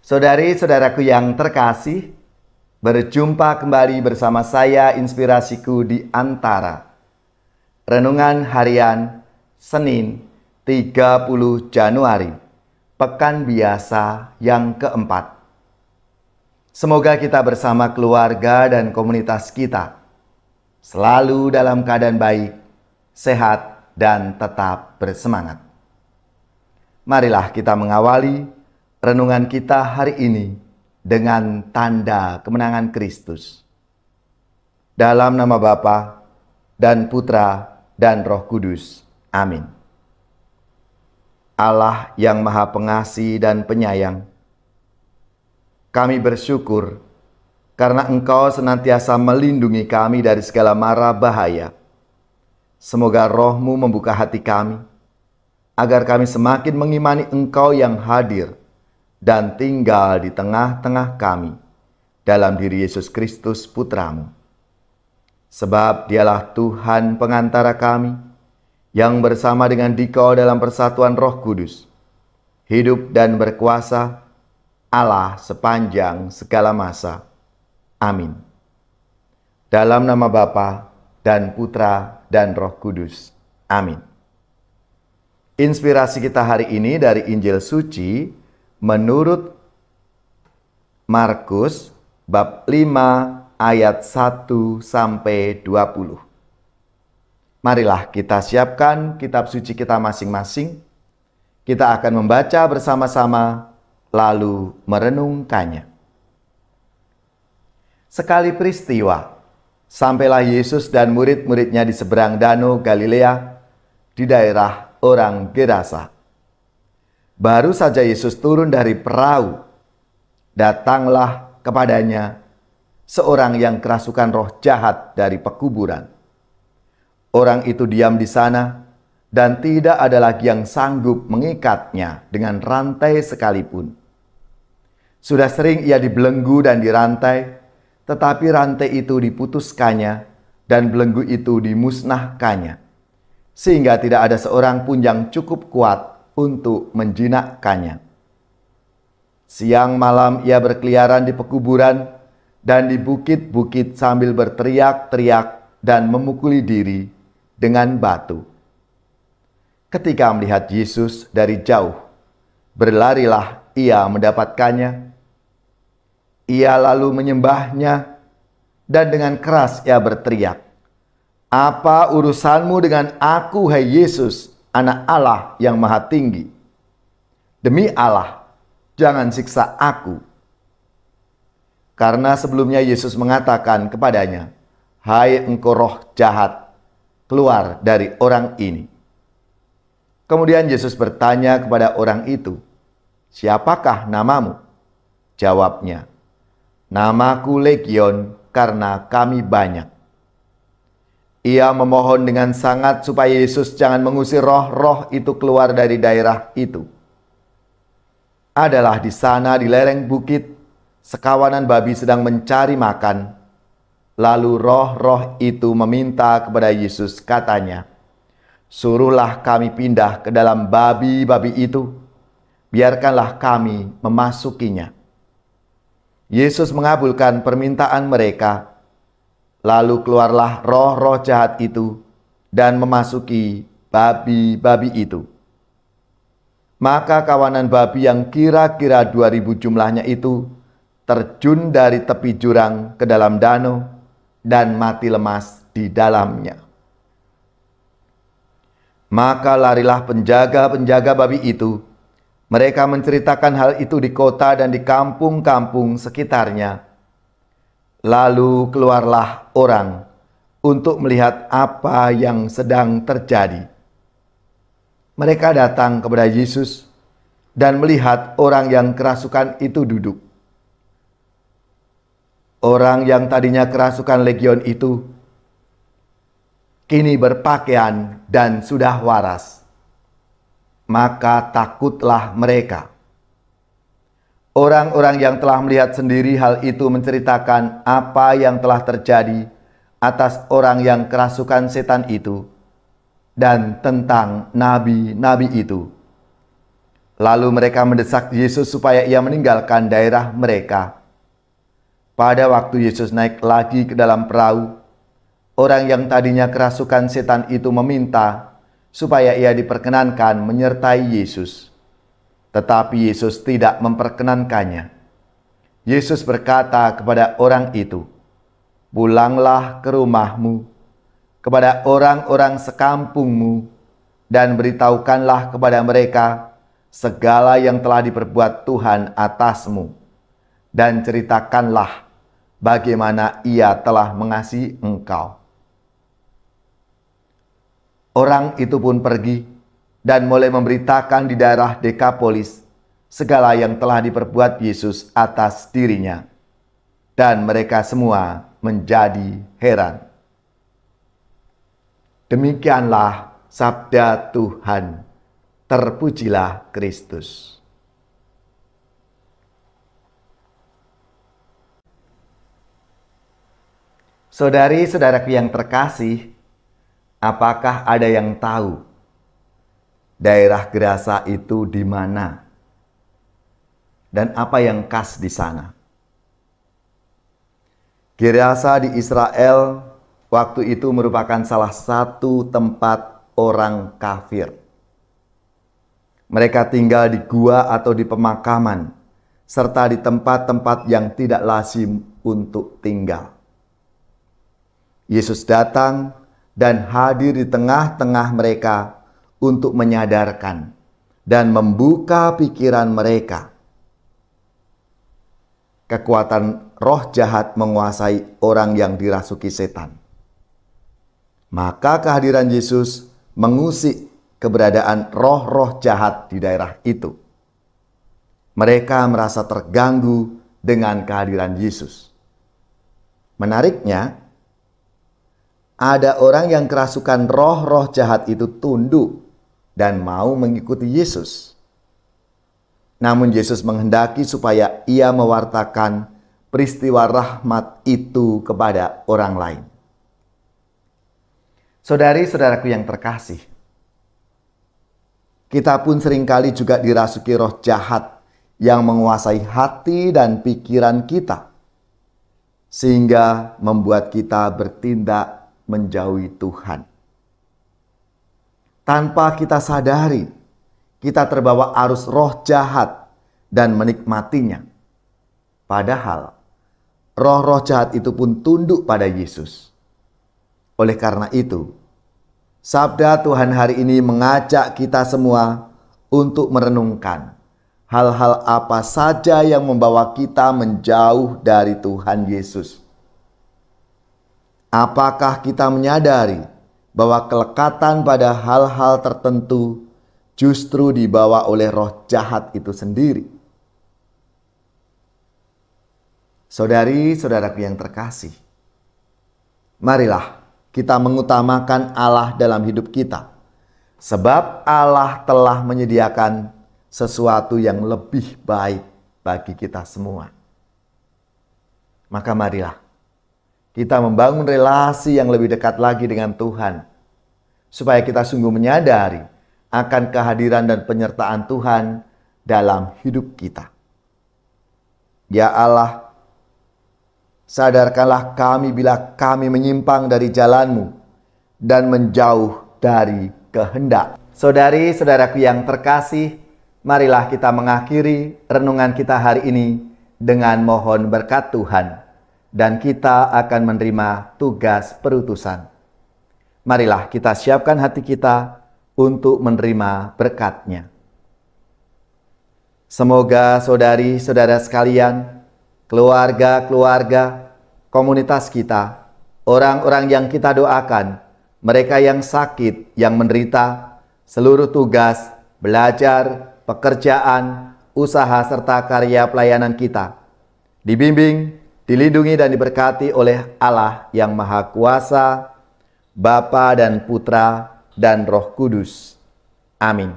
Saudari-saudaraku yang terkasih, berjumpa kembali bersama saya Inspirasiku di Antara. Renungan harian Senin 30 Januari, Pekan Biasa yang keempat. Semoga kita bersama keluarga dan komunitas kita selalu dalam keadaan baik, sehat, dan tetap bersemangat. Marilah kita mengawali renungan kita hari ini dengan tanda kemenangan Kristus. Dalam nama Bapa dan Putra dan Roh Kudus. Amin. Allah yang Maha Pengasih dan Penyayang, kami bersyukur karena Engkau senantiasa melindungi kami dari segala mara bahaya. Semoga Roh-Mu membuka hati kami, agar kami semakin mengimani Engkau yang hadir dan tinggal di tengah-tengah kami dalam diri Yesus Kristus Putra-Mu. Sebab Dialah Tuhan pengantara kami, yang bersama dengan Dikau dalam persatuan Roh Kudus, hidup dan berkuasa Allah sepanjang segala masa. Amin. Dalam nama Bapa dan Putra dan Roh Kudus. Amin. Inspirasi kita hari ini dari Injil Suci menurut Markus bab 5 ayat 1 sampai 20. Marilah kita siapkan kitab suci kita masing-masing. Kita akan membaca bersama-sama lalu merenungkannya. Sekali peristiwa, sampailah Yesus dan murid-muridnya di seberang danau Galilea di daerah orang Gerasa. Baru saja Yesus turun dari perahu, datanglah kepadanya seorang yang kerasukan roh jahat dari pekuburan. Orang itu diam di sana dan tidak ada lagi yang sanggup mengikatnya dengan rantai sekalipun. Sudah sering ia dibelenggu dan dirantai, tetapi rantai itu diputuskannya dan belenggu itu dimusnahkannya, sehingga tidak ada seorang pun yang cukup kuat untuk menjinakkannya. Siang malam ia berkeliaran di pekuburan dan di bukit-bukit sambil berteriak-teriak dan memukuli diri dengan batu. Ketika melihat Yesus dari jauh, berlarilah ia mendapatkannya. Ia lalu menyembahnya dan dengan keras ia berteriak, "Apa urusanmu dengan aku, hai Yesus, Anak Allah yang Maha Tinggi? Demi Allah, jangan siksa aku." Karena sebelumnya Yesus mengatakan kepadanya, "Hai engkau roh jahat, keluar dari orang ini." Kemudian Yesus bertanya kepada orang itu, "Siapakah namamu?" Jawabnya, "Namaku Legion, karena kami banyak." Ia memohon dengan sangat supaya Yesus jangan mengusir roh-roh itu keluar dari daerah itu. Adalah di sana di lereng bukit, sekawanan babi sedang mencari makan. Lalu roh-roh itu meminta kepada Yesus, katanya, "Suruhlah kami pindah ke dalam babi-babi itu, biarkanlah kami memasukinya." Yesus mengabulkan permintaan mereka. Lalu keluarlah roh-roh jahat itu dan memasuki babi-babi itu. Maka kawanan babi yang kira-kira 2000 jumlahnya itu terjun dari tepi jurang ke dalam danau dan mati lemas di dalamnya. Maka larilah penjaga-penjaga babi itu. Mereka menceritakan hal itu di kota dan di kampung-kampung sekitarnya. Lalu keluarlah orang untuk melihat apa yang sedang terjadi. Mereka datang kepada Yesus dan melihat orang yang kerasukan itu duduk. Orang yang tadinya kerasukan legion itu kini berpakaian dan sudah waras. Maka takutlah mereka. Orang-orang yang telah melihat sendiri hal itu menceritakan apa yang telah terjadi atas orang yang kerasukan setan itu dan tentang nabi-nabi itu. Lalu mereka mendesak Yesus supaya ia meninggalkan daerah mereka. Pada waktu Yesus naik lagi ke dalam perahu, orang yang tadinya kerasukan setan itu meminta supaya ia diperkenankan menyertai Yesus. Tetapi Yesus tidak memperkenankannya. Yesus berkata kepada orang itu, "Pulanglah ke rumahmu, kepada orang-orang sekampungmu, dan beritahukanlah kepada mereka segala yang telah diperbuat Tuhan atasmu, dan ceritakanlah bagaimana ia telah mengasihi engkau." Orang itu pun pergi dan mulai memberitakan di daerah Dekapolis segala yang telah diperbuat Yesus atas dirinya. Dan mereka semua menjadi heran. Demikianlah sabda Tuhan. Terpujilah Kristus. Saudari-saudaraku yang terkasih, apakah ada yang tahu daerah Gerasa itu di mana? Dan apa yang khas di sana? Gerasa di Israel waktu itu merupakan salah satu tempat orang kafir. Mereka tinggal di gua atau di pemakaman, serta di tempat-tempat yang tidak lazim untuk tinggal. Yesus datang dan hadir di tengah-tengah mereka untuk menyadarkan dan membuka pikiran mereka. Kekuatan roh jahat menguasai orang yang dirasuki setan. Maka kehadiran Yesus mengusik keberadaan roh-roh jahat di daerah itu. Mereka merasa terganggu dengan kehadiran Yesus. Menariknya, ada orang yang kerasukan roh-roh jahat itu tunduk dan mau mengikuti Yesus. Namun Yesus menghendaki supaya ia mewartakan peristiwa rahmat itu kepada orang lain. Saudari-saudaraku yang terkasih, kita pun seringkali juga dirasuki roh jahat yang menguasai hati dan pikiran kita, sehingga membuat kita bertindak menjauhi Tuhan. Tanpa kita sadari, kita terbawa arus roh jahat dan menikmatinya. Padahal roh-roh jahat itu pun tunduk pada Yesus. Oleh karena itu, sabda Tuhan hari ini mengajak kita semua untuk merenungkan hal-hal apa saja yang membawa kita menjauh dari Tuhan Yesus. Apakah kita menyadari bahwa kelekatan pada hal-hal tertentu justru dibawa oleh roh jahat itu sendiri? Saudari-saudaraku yang terkasih, marilah kita mengutamakan Allah dalam hidup kita, sebab Allah telah menyediakan sesuatu yang lebih baik bagi kita semua. Maka marilah kita membangun relasi yang lebih dekat lagi dengan Tuhan, supaya kita sungguh menyadari akan kehadiran dan penyertaan Tuhan dalam hidup kita. Ya Allah, sadarkanlah kami bila kami menyimpang dari jalan-Mu dan menjauh dari kehendak. Saudari-saudaraku yang terkasih, marilah kita mengakhiri renungan kita hari ini dengan mohon berkat Tuhan, dan kita akan menerima tugas perutusan. Marilah kita siapkan hati kita untuk menerima berkat-Nya. Semoga saudari-saudara sekalian, keluarga-keluarga, komunitas kita, orang-orang yang kita doakan, mereka yang sakit, yang menderita, seluruh tugas, belajar, pekerjaan, usaha, serta karya pelayanan kita, dibimbing, dilindungi dan diberkati oleh Allah yang Maha Kuasa, Bapa dan Putra dan Roh Kudus. Amin.